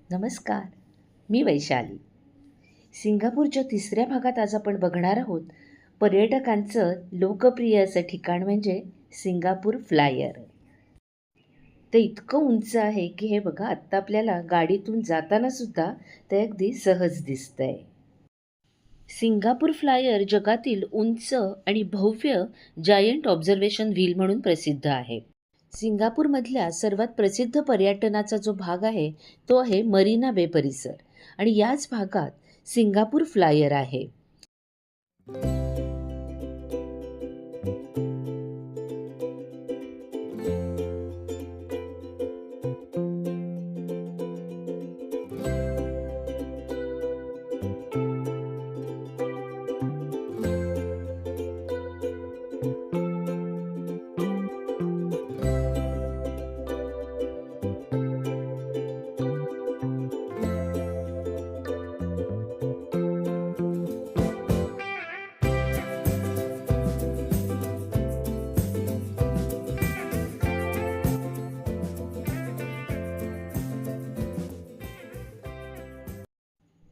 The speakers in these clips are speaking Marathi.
नमस्कार, मी वैशाली. सिंगापूरच्या तिसऱ्या भागात आज आपण बघणार आहोत पर्यटकांचं लोकप्रिय असं ठिकाण म्हणजे सिंगापूर फ्लायर. ते इतकं उंच आहे की हे बघा आत्ता आपल्याला गाडीतून जाताना सुद्धा ते अगदी सहज दिसतंय. सिंगापूर फ्लायर जगातील उंच आणि भव्य जायंट ऑब्झर्वेशन व्हील म्हणून प्रसिद्ध आहे. सिंगापूरमधल्या सर्वात प्रसिद्ध पर्यटनाचा जो भाग आहे तो आहे मरीना बे परिसर आणि याच भागात सिंगापूर फ्लायर आहे.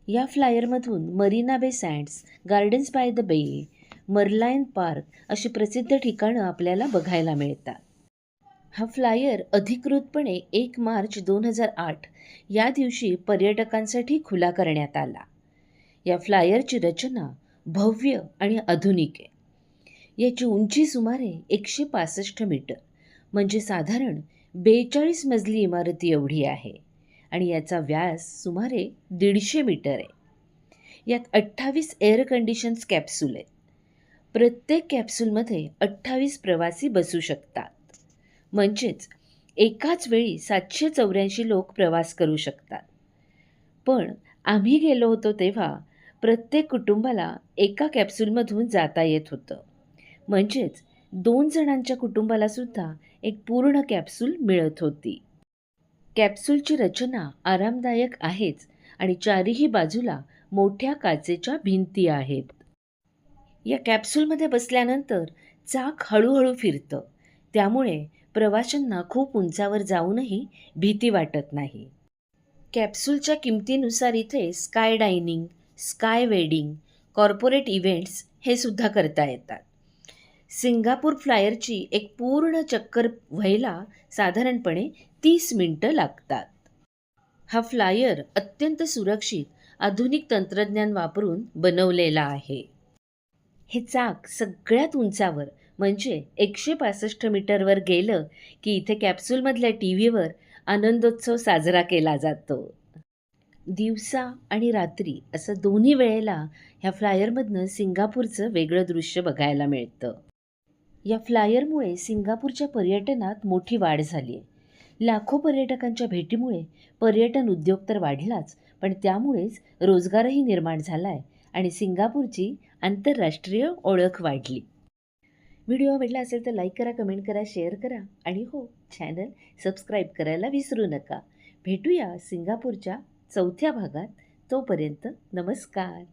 या फ्लायरमधून मरीना बे सँड्स, गार्डन्स बाय द बे, मर्लाईन पार्क अशी प्रसिद्ध ठिकाणं आपल्याला बघायला मिळतात. हा फ्लायर अधिकृतपणे 1 मार्च 2008 या दिवशी पर्यटकांसाठी खुला करण्यात आला. या फ्लायरची रचना भव्य आणि आधुनिक आहे. याची उंची सुमारे 165 मीटर म्हणजे साधारण 42 मजली इमारती एवढी आहे आणि याचा व्यास सुमारे 150 मीटर आहे. यात 28 एअर कंडिशन्स कॅप्सूल आहेत. प्रत्येक कॅप्सूलमध्ये 28 प्रवासी बसू शकतात. म्हणजेच एकाच वेळी 784 लोक प्रवास करू शकतात. पण आम्ही गेलो होतो तेव्हा प्रत्येक कुटुंबाला एका कॅप्सूलमधून जाता येत होतं. म्हणजेच 2 जणांच्या कुटुंबाला सुद्धा एक पूर्ण कॅप्सूल मिळत होती. कॅप्सूलची रचना आरामदायक आहेच आणि चारीही बाजूला मोठ्या काचेच्या भिंती आहेत. या कॅप्सूलमध्ये बसल्यानंतर चाक हळूहळू फिरतं, त्यामुळे प्रवाशांना खूप उंचावर जाऊनही भीती वाटत नाही. कॅप्सूलच्या किमतीनुसार इथे sky dining, sky wedding, corporate events हे सुद्धा करता येतात. सिंगापूर फ्लायरची एक पूर्ण चक्कर व्हायला साधारणपणे 30 मिनिटं लागतात. हा फ्लायर अत्यंत सुरक्षित आधुनिक तंत्रज्ञान वापरून बनवलेला आहे. हे चाक सगळ्यात उंचावर म्हणजे 165 मीटरवर गेलं की इथे कॅप्सूलमधल्या टीव्हीवर आनंदोत्सव साजरा केला जातो. दिवसा आणि रात्री असं दोन्ही वेळेला ह्या फ्लायरमधनं सिंगापूरचं वेगळं दृश्य बघायला मिळतं. या फ्लायरमुळे सिंगापूरच्या पर्यटनात मोठी वाढ झाली आहे. लाखो पर्यटकांच्या भेटीमुळे पर्यटन उद्योग तर वाढलाच, पण त्यामुळेच रोजगारही निर्माण झाला आहे आणि सिंगापूरची आंतरराष्ट्रीय ओळख वाढली. व्हिडिओ आवडला असेल तर लाईक करा, कमेंट करा, शेअर करा आणि हो, चॅनल सबस्क्राईब करायला विसरू नका. भेटूया सिंगापूरच्या 4थ्या भागात. तोपर्यंत नमस्कार.